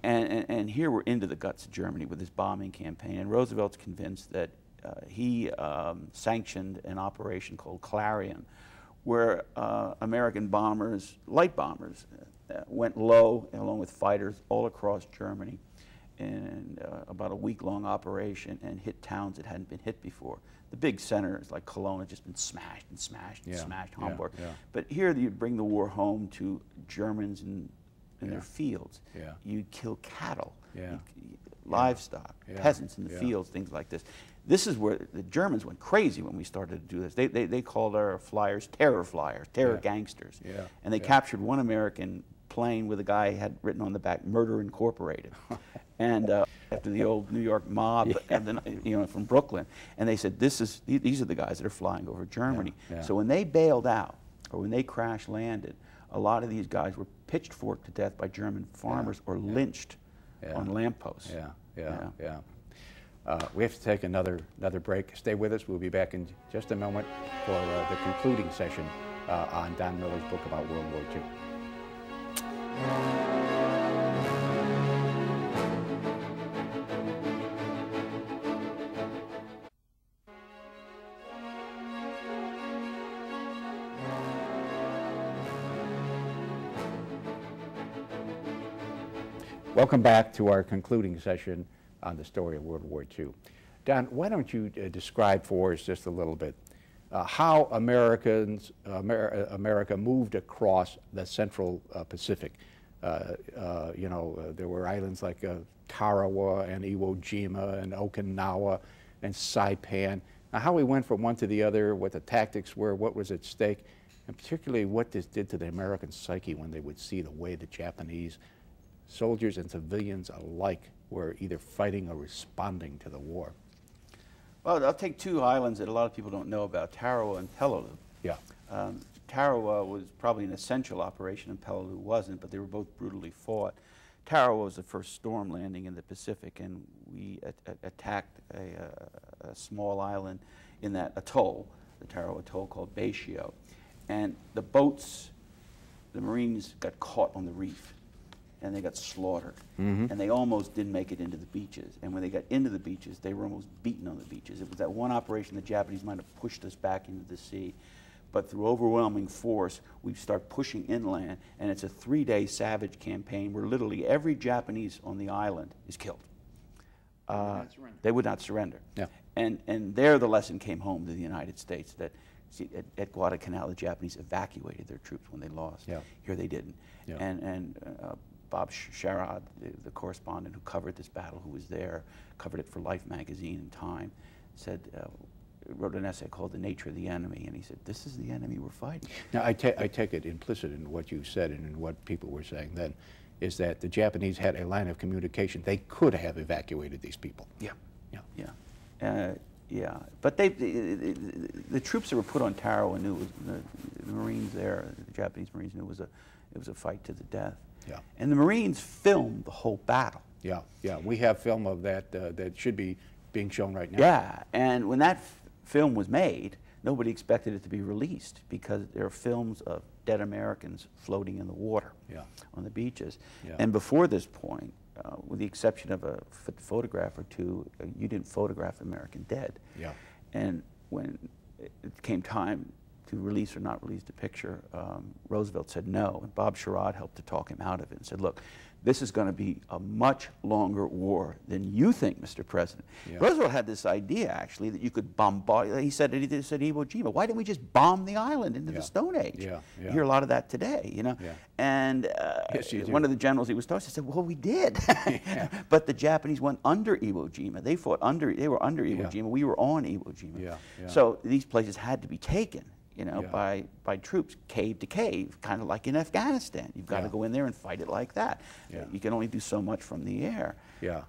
And here we're into the guts of Germany with this bombing campaign. And Roosevelt's convinced that he sanctioned an operation called Clarion, where American bombers, light bombers, went low along with fighters all across Germany. In about a week-long operation, and hit towns that hadn't been hit before. The big centers like Cologne had just been smashed and smashed and smashed, Hamburg. But here you'd bring the war home to Germans in their fields. You'd kill cattle, livestock, peasants in the fields, things like this. This is where the Germans went crazy when we started to do this. They called our flyers, terror gangsters. And they captured one American plane with a guy had written on the back, "Murder Incorporated." And after the old New York mob, and then, you know, from Brooklyn, and they said, these are the guys that are flying over Germany. So when they bailed out, or when they crash landed, a lot of these guys were pitchforked to death by German farmers or lynched on lampposts. We have to take another break. Stay with us. We'll be back in just a moment for the concluding session on Don Miller's book about World War II. Welcome back to our concluding session on the story of World War II. Don, why don't you describe for us just a little bit how America moved across the Central Pacific. You know, there were islands like Tarawa and Iwo Jima and Okinawa and Saipan. Now, how we went from one to the other, what the tactics were, what was at stake, and particularly what this did to the American psyche when they would see the way the Japanese soldiers and civilians alike were either fighting or responding to the war. Well, I'll take two islands that a lot of people don't know about, Tarawa and Peleliu. Yeah. Tarawa was probably an essential operation and Peleliu wasn't, but they were both brutally fought. Tarawa was the first storm landing in the Pacific, and we attacked a small island in that atoll, the Tarawa Atoll called Baishio. And the boats, the Marines got caught on the reef, and they got slaughtered. And they almost didn't make it into the beaches. And when they got into the beaches, they were almost beaten on the beaches. It was that one operation the Japanese might have pushed us back into the sea. But through overwhelming force, we start pushing inland, and it's a 3-day savage campaign where literally every Japanese on the island is killed. They would not surrender. Yeah. And there the lesson came home to the United States that at Guadalcanal, the Japanese evacuated their troops when they lost. Yeah. Here they didn't. Yeah. And Bob Sherrod, the correspondent who covered this battle, who was there, covered it for Life magazine and Time, said, wrote an essay called The Nature of the Enemy, and he said, this is the enemy we're fighting. Now, I take it implicit in what you said and in what people were saying then, is that the Japanese had a line of communication. They could have evacuated these people. Yeah. Yeah. Yeah. But the troops that were put on Tarawa knew, the Marines there, the Japanese Marines knew it was a fight to the death. Yeah. And the Marines filmed the whole battle. Yeah, yeah. We have film of that that should be being shown right now. Yeah, and when that film was made, nobody expected it to be released because there are films of dead Americans floating in the water on the beaches. Yeah. And before this point, with the exception of a photograph or two, you didn't photograph American dead. Yeah. And when it came time to release or not release the picture, Roosevelt said no, and Bob Sherrod helped to talk him out of it and said, look, this is going to be a much longer war than you think, Mr. President. Yeah. Roosevelt had this idea, actually, that you could bombard. He said Iwo Jima. Why didn't we just bomb the island into the Stone Age? Yeah. Yeah. You hear a lot of that today, you know. Yeah. And yes, one of the generals he was talking to said, well, we did. But the Japanese went under Iwo Jima. They fought under. They were under Iwo Jima. We were on Iwo Jima. Yeah. Yeah. So these places had to be taken, you know, by troops, cave to cave, kind of like in Afghanistan. You've got to go in there and fight it like that. Yeah. You can only do so much from the air. Yeah.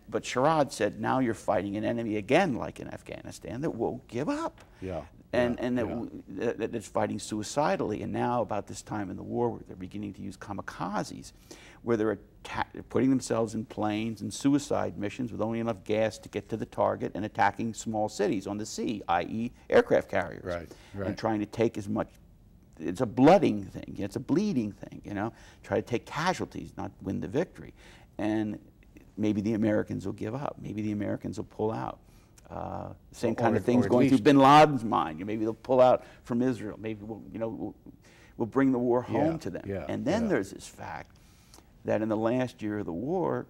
But Sherrod said, now you're fighting an enemy again, like in Afghanistan, that won't give up. Yeah. And that it's fighting suicidally. And now, about this time in the war, they're beginning to use kamikazes, where they're putting themselves in planes and suicide missions with only enough gas to get to the target and attacking small cities on the sea, i.e. aircraft carriers. Right. And trying to take as much. It's a blooding thing. It's a bleeding thing, you know. Try to take casualties, not win the victory. And maybe the Americans will give up. Maybe the Americans will pull out. Same kind of things going through bin Laden's mind. Maybe they'll pull out from Israel. Maybe we'll bring the war home to them. And then there's this fact that in the last year of the war,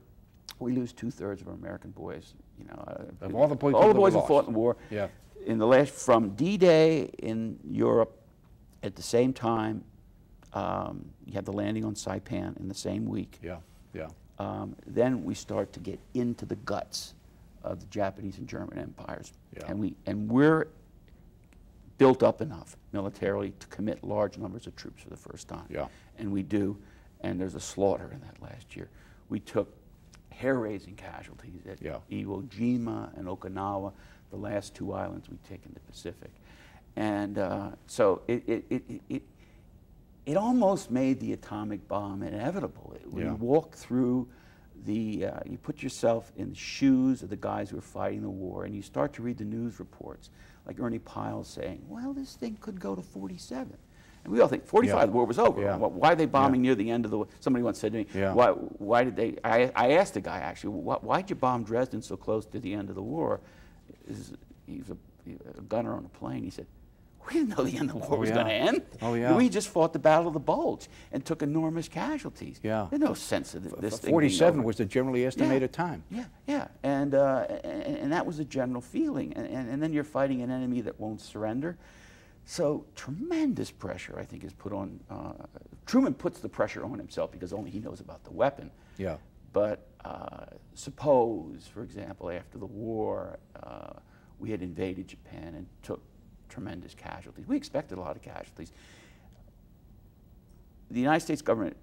we lose 2/3 of our American boys. You know, of all the boys who fought in the war. Yeah. In the last, from D-Day in Europe, at the same time, you had the landing on Saipan in the same week. Yeah. Yeah. Then we start to get into the guts of the Japanese and German empires, and we're built up enough militarily to commit large numbers of troops for the first time. Yeah. And we do, and there's a slaughter in that last year. We took hair-raising casualties at Iwo Jima and Okinawa, the last two islands we take in the Pacific, and so it almost made the atomic bomb inevitable. When you walk through you put yourself in the shoes of the guys who are fighting the war, and you start to read the news reports, like Ernie Pyle saying, well, this thing could go to 47. And we all think 45, the war was over. Yeah. Why are they bombing near the end of the war? Somebody once said to me, why did they, I asked the guy actually, why'd you bomb Dresden so close to the end of the war? He was a gunner on a plane. He said, we didn't know the end of the war was going to end. We just fought the Battle of the Bulge and took enormous casualties. There's no sense of this thing 47 was the generally estimated time. And that was a general feeling. And then you're fighting an enemy that won't surrender. So tremendous pressure, I think, is put on. Truman puts the pressure on himself because only he knows about the weapon. But suppose, for example, after the war, we had invaded Japan and took tremendous casualties. We expected a lot of casualties. The United States government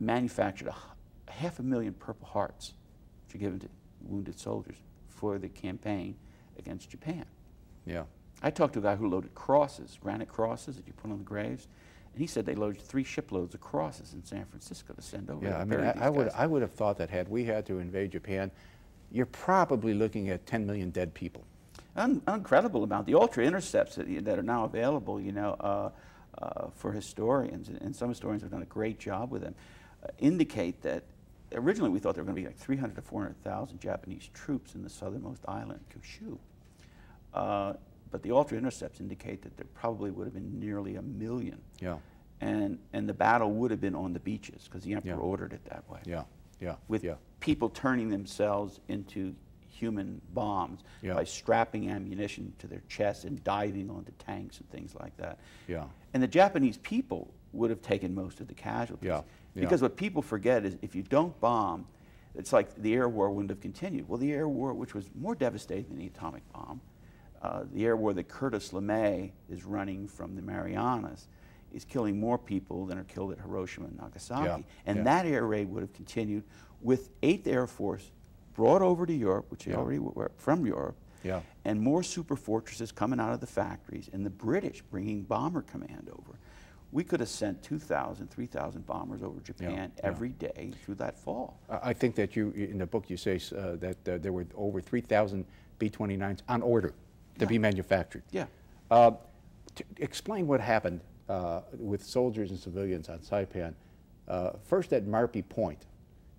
manufactured 500,000 Purple Hearts, which are given to wounded soldiers, for the campaign against Japan. I talked to a guy who loaded crosses, granite crosses that you put on the graves, and he said they loaded 3 shiploads of crosses in San Francisco to send over. I mean, I would have thought that had we had to invade Japan, you're probably looking at 10 million dead people. Incredible amount. The ultra intercepts that are now available, you know, for historians, and some historians have done a great job with them, indicate that originally we thought there were going to be like 300 to 400,000 Japanese troops in the southernmost island, Kyushu. But the ultra intercepts indicate that there probably would have been nearly 1 million. And the battle would have been on the beaches because the emperor ordered it that way. With people turning themselves into human bombs by strapping ammunition to their chests and diving onto tanks and things like that. And the Japanese people would have taken most of the casualties. Because what people forget is if you don't bomb, it's like the air war wouldn't have continued. Well, the air war, which was more devastating than the atomic bomb, the air war that Curtis LeMay is running from the Marianas, is killing more people than are killed at Hiroshima and Nagasaki. And that air raid would have continued with 8th Air Force brought over to Europe, which they already were from Europe, and more super fortresses coming out of the factories, and the British bringing bomber command over. We could have sent 2,000, 3,000 bombers over Japan every day through that fall. I think that you, in the book, you say that there were over 3,000 B-29s on order to be manufactured. Explain what happened with soldiers and civilians on Saipan, first at Marpi Point,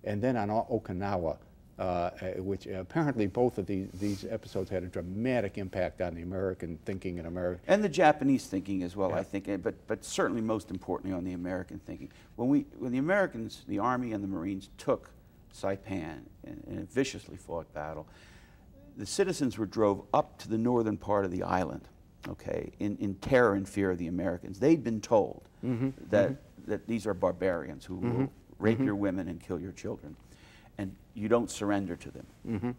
and then on Okinawa, which apparently both of these episodes had a dramatic impact on the American thinking in America. And the Japanese thinking as well, I think, but certainly most importantly on the American thinking. When the Americans, the Army and the Marines took Saipan in a viciously fought battle, the citizens were drove up to the northern part of the island, in terror and fear of the Americans. They'd been told that these are barbarians who will rape your women and kill your children, and you don't surrender to them.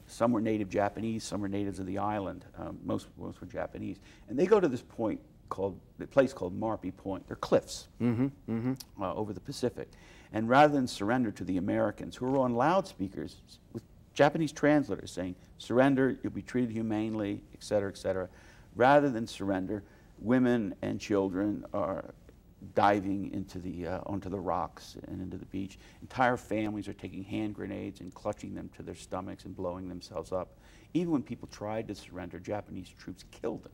Some were native Japanese, some were natives of the island. Most were Japanese, and they go to this point the place called Marpi Point. They're cliffs over the Pacific, and rather than surrender to the Americans, who are on loudspeakers with Japanese translators saying, "Surrender, you'll be treated humanely," etc., rather than surrender, women and children are diving into onto the rocks and into the beach. Entire families are taking hand grenades and clutching them to their stomachs and blowing themselves up. Even when people tried to surrender, Japanese troops killed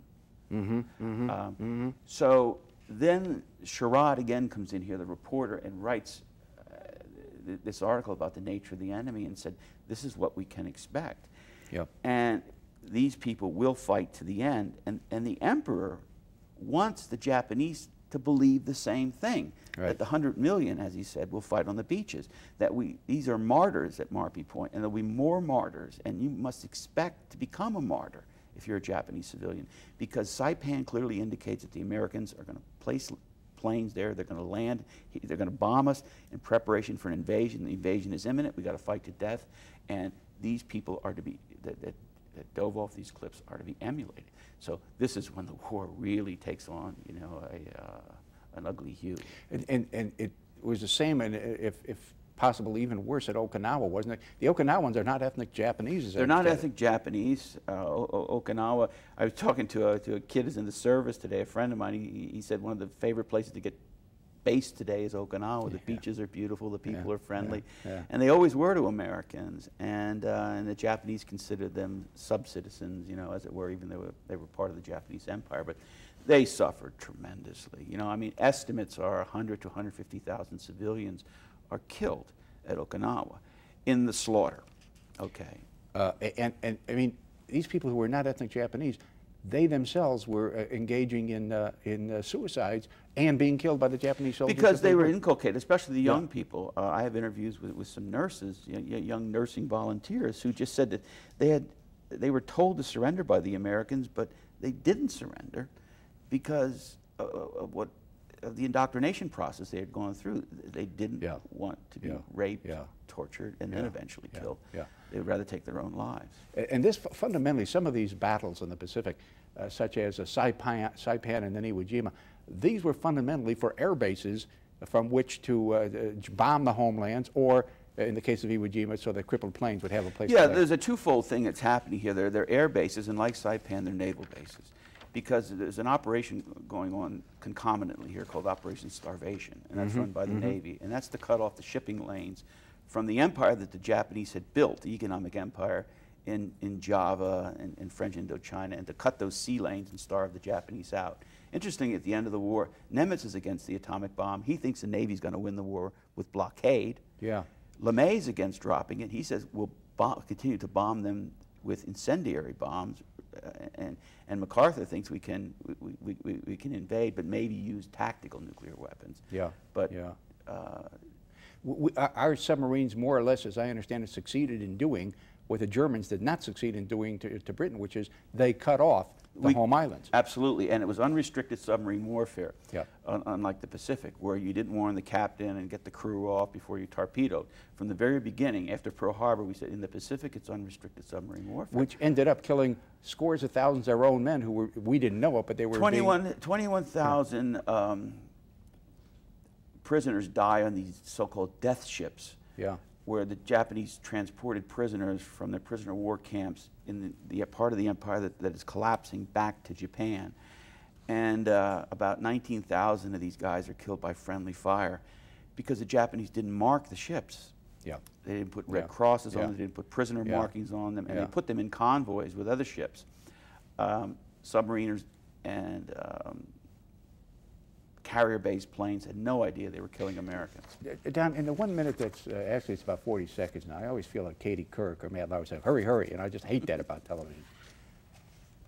them. So then Sherrod again comes in here, the reporter, and writes this article about the nature of the enemy and said, this is what we can expect. And these people will fight to the end. And the emperor wants the Japanese to believe the same thing, that the 100 million, as he said, will fight on the beaches, that these are martyrs at Marpi Point, and there'll be more martyrs, and you must expect to become a martyr if you're a Japanese civilian, because Saipan clearly indicates that the Americans are going to place planes there, they're going to land, they're going to bomb us in preparation for an invasion. The invasion is imminent, we got to fight to death, and these people are to be, that dove off these cliffs, are to be emulated. So this is when the war really takes on, you know, an ugly hue. And it was the same, and if possible even worse at Okinawa, wasn't it? The Okinawans are not ethnic Japanese. They're not ethnic Japanese. Okinawa, I was talking to a kid who's in the service today, a friend of mine. He said one of the favorite places to get base today is Okinawa. The beaches are beautiful, the people are friendly, and they always were to Americans. And the Japanese considered them sub-citizens, you know, as it were, even though they were part of the Japanese Empire. But they suffered tremendously. You know, I mean, estimates are 100 to 150,000 civilians are killed at Okinawa in the slaughter. Okay. And I mean, these people who were not ethnic Japanese, they themselves were engaging in suicides and being killed by the Japanese soldiers. Because they were inculcated, especially the young people. I have interviews with some nurses, young nursing volunteers, who just said that they were told to surrender by the Americans, but they didn't surrender because of the indoctrination process they had gone through. They didn't want to be raped, tortured, and then eventually killed. They would rather take their own lives. And this, fundamentally, some of these battles in the Pacific, such as Saipan and then Iwo Jima, these were fundamentally for air bases from which to bomb the homelands, or in the case of Iwo Jima, so that crippled planes would have a place to land. There's a twofold thing that's happening here. They're air bases, and like Saipan, they're naval bases. Because there's an operation going on concomitantly here called Operation Starvation, and that's run by the Navy, and that's to cut off the shipping lanes from the empire that the Japanese had built, the economic empire in Java and French Indochina, and to cut those sea lanes and starve the Japanese out. Interesting, at the end of the war, Nimitz is against the atomic bomb. He thinks the Navy's going to win the war with blockade. LeMay's against dropping it. He says we'll continue to bomb them with incendiary bombs. And MacArthur thinks we can invade, but maybe use tactical nuclear weapons. Our submarines, more or less, as I understand it, succeeded in doing what the Germans did not succeed in doing to Britain, which is they cut off the home islands. Absolutely, and it was unrestricted submarine warfare, unlike the Pacific, where you didn't warn the captain and get the crew off before you torpedoed. From the very beginning, after Pearl Harbor, we said in the Pacific it's unrestricted submarine warfare. Which ended up killing scores of thousands of our own men who we didn't know it, but they were 21,000 prisoners die on these so-called death ships, where the Japanese transported prisoners from their prisoner of war camps in the part of the empire that is collapsing back to Japan. And about 19,000 of these guys are killed by friendly fire because the Japanese didn't mark the ships. They didn't put red crosses on them, they didn't put prisoner markings on them, and they put them in convoys with other ships. Submariners and carrier-based planes had no idea they were killing Americans. Don, in the 1 minute that's, actually it's about 40 seconds now, I always feel like Katie Couric or Matt Lauer saying, hurry, hurry, and I just hate that about television.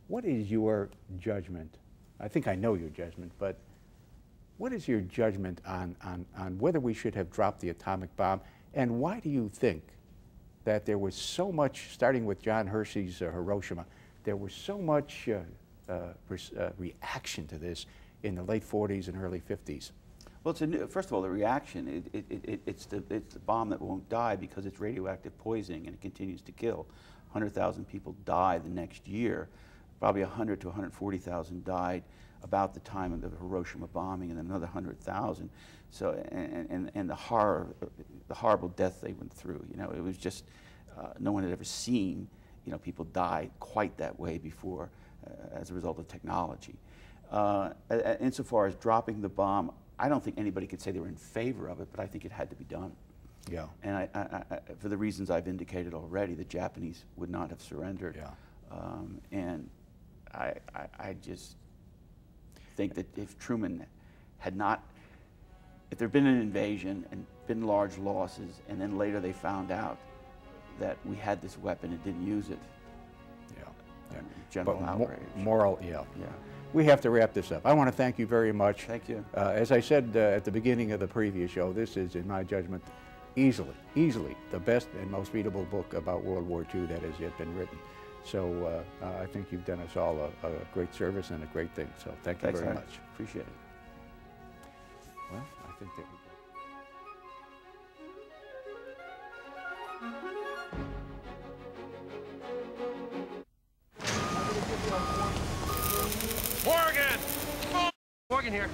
What is your judgment? I think I know your judgment, but what is your judgment on whether we should have dropped the atomic bomb, and why do you think that there was so much, starting with John Hershey's Hiroshima, there was so much reaction to this in the late 40s and early 50s? Well, first of all, the reaction, it's the bomb that won't die because it's radioactive poisoning and it continues to kill. 100,000 people die the next year. Probably 100 to 140,000 died about the time of the Hiroshima bombing, and another 100,000. So, and the horrible death they went through. You know, it was just no one had ever seen, you know, people die quite that way before as a result of technology. Insofar as dropping the bomb, I don't think anybody could say they were in favor of it, but I think it had to be done. And for the reasons I've indicated already, the Japanese would not have surrendered. And I just think that if Truman had not, if there had been an invasion and been large losses, and then later they found out that we had this weapon and didn't use it, general outrage. We have to wrap this up. I want to thank you very much. Thank you. As I said at the beginning of the previous show, this is, in my judgment, easily the best and most readable book about World War II that has yet been written. So I think you've done us all a great service and a great thing. So thank you very much. Appreciate it. Well, I think that Morgan! Morgan here.